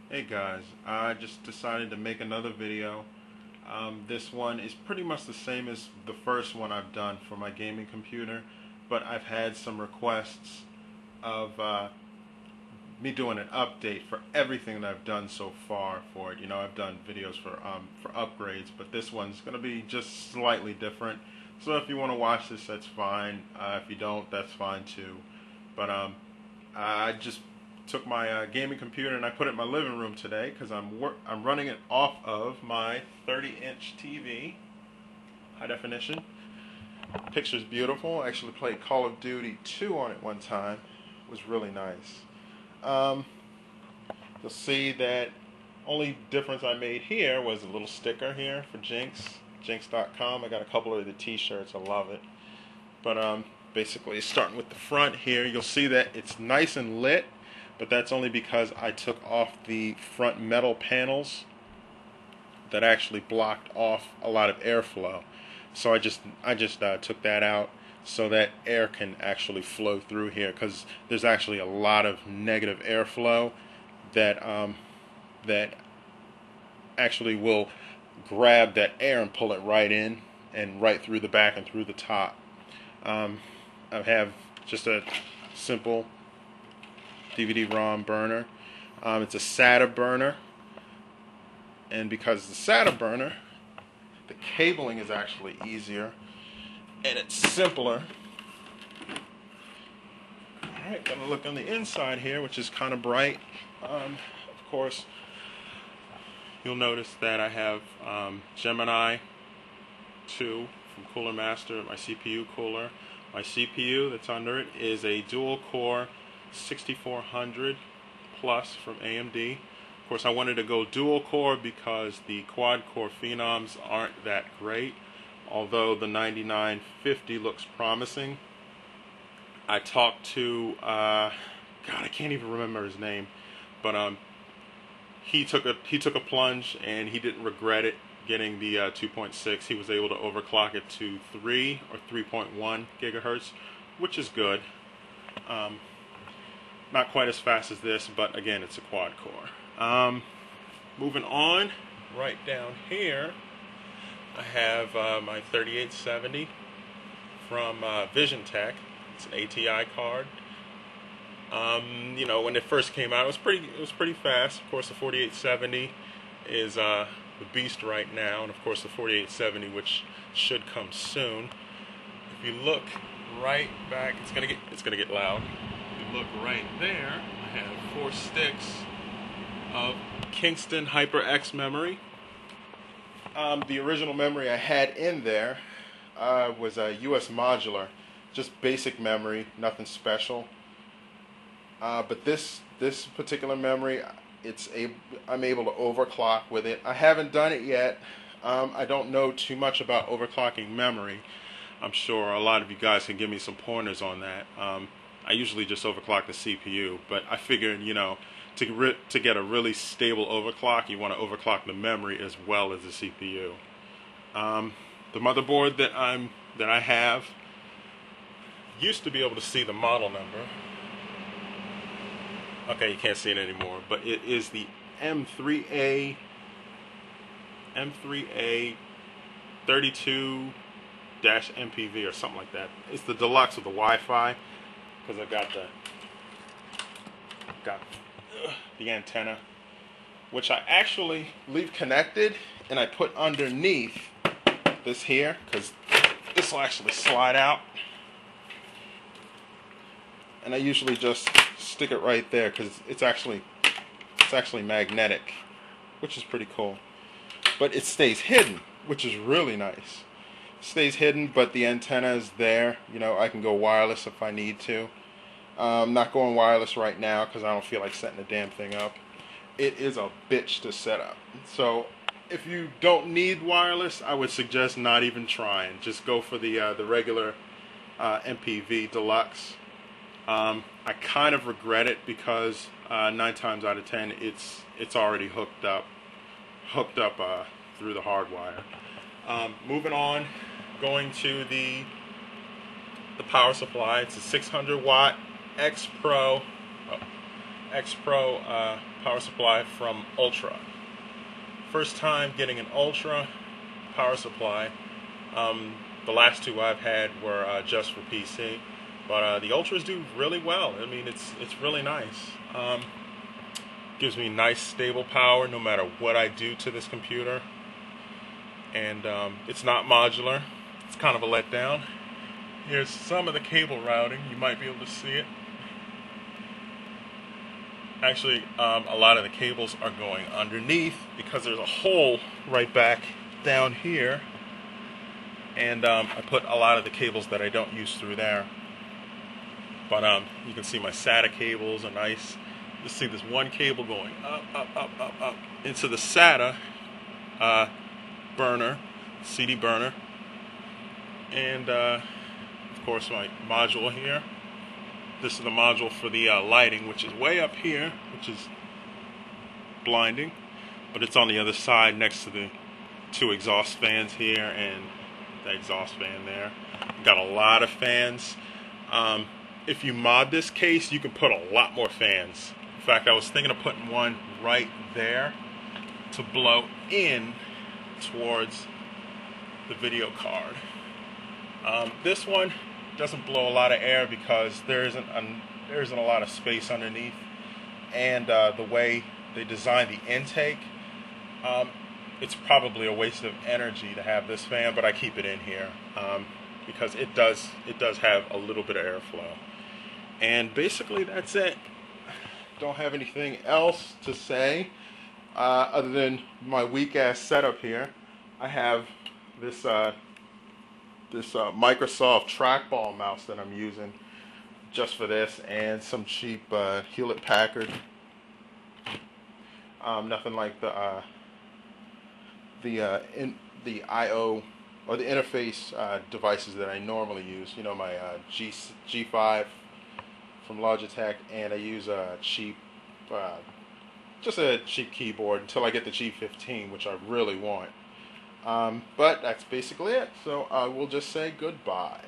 Hey guys, I just decided to make another video. This one is pretty much the same as the first one I've done for my gaming computer, but I've had some requests of me doing an update for everything that I've done so far for it. You know, I've done videos for upgrades, but this one's going to be just slightly different. So if you want to watch this, that's fine. If you don't, that's fine too. But I just took my gaming computer and I put it in my living room today because I'm running it off of my 30-inch TV, high definition. Picture's beautiful. I actually played Call of Duty 2 on it one time. It was really nice. You'll see that only difference I made here was a little sticker here for Jinx, Jinx.com. I got a couple of the t-shirts. I love it. But basically, starting with the front here, you'll see that it's nice and lit. But that's only because I took off the front metal panels that actually blocked off a lot of airflow. So I just took that out so that air can actually flow through here, because there's actually a lot of negative airflow that that actually will grab that air and pull it right in and right through the back and through the top. I have just a simple DVD-ROM burner. It's a SATA burner, and because it's a SATA burner, the cabling is actually easier and it's simpler. Alright, gonna look on the inside here, which is kind of bright. Of course, you'll notice that I have Gemini 2 from Cooler Master, my CPU cooler. My CPU that's under it is a dual-core 6400 plus from AMD. Of course, I wanted to go dual core because the quad core Phenoms aren't that great, although the 9950 looks promising. I talked to God, I can't even remember his name, but he took a plunge and he didn't regret it getting the 2.6. He was able to overclock it to 3 or 3.1 gigahertz, which is good. Not quite as fast as this, but again, it's a quad core. Moving on, right down here, I have my 3870 from VisionTech. It's an ATI card. You know, when it first came out, it was pretty fast. Of course, the 4870 is the beast right now, and of course, the 4870, which should come soon. If you look right back, it's gonna get loud. Look right there, I have 4 sticks of Kingston HyperX memory. The original memory I had in there was a US modular, just basic memory, nothing special. But this particular memory, I'm able to overclock with it. I haven't done it yet. I don't know too much about overclocking memory. I'm sure a lot of you guys can give me some pointers on that. I usually just overclock the CPU, but I figured, you know, to get a really stable overclock, you want to overclock the memory as well as the CPU. The motherboard that I have, used to be able to see the model number. Okay, you can't see it anymore, but it is the M3A 32-MPV or something like that. It's the deluxe with the Wi-Fi, because I got the antenna, which I actually leave connected, and I put underneath this here, because this will actually slide out, and I usually just stick it right there because it's actually magnetic, which is pretty cool. But it stays hidden, which is really nice. It stays hidden, but the antenna is there. You know, I can go wireless if I need to. I'm not going wireless right now because I don't feel like setting the damn thing up. It is a bitch to set up. So if you don't need wireless, I would suggest not even trying. Just go for the regular MPV Deluxe. I kind of regret it because 9 times out of 10 it's already hooked up through the hard wire. Moving on, going to the power supply. It's a 600 watt X Pro power supply from Ultra. First time getting an Ultra power supply. The last two I've had were just for PC, but the Ultras do really well. I mean, it's really nice. Gives me nice stable power no matter what I do to this computer, and it's not modular. It's kind of a letdown. Here's some of the cable routing. You might be able to see it. Actually, a lot of the cables are going underneath because there's a hole right back down here, and I put a lot of the cables that I don't use through there. But you can see my SATA cables are nice. You see this one cable going up into the SATA burner, CD burner, and of course my module here. This is the module for the lighting, which is way up here, which is blinding, but it's on the other side next to the two exhaust fans here and the exhaust fan there. Got a lot of fans. If you mod this case, you can put a lot more fans. In fact, I was thinking of putting one right there to blow in towards the video card. This one doesn't blow a lot of air because there isn't a lot of space underneath, and the way they designed the intake, it's probably a waste of energy to have this fan, but I keep it in here because it does have a little bit of airflow. And basically that's it. Don't have anything else to say other than my weak ass setup here. I have this Microsoft trackball mouse that I'm using just for this, and some cheap Hewlett Packard. Nothing like the I/O or the interface devices that I normally use. You know, my G5 from Logitech, and I use a cheap, just a cheap keyboard until I get the G15, which I really want. But that's basically it. So I will just say goodbye.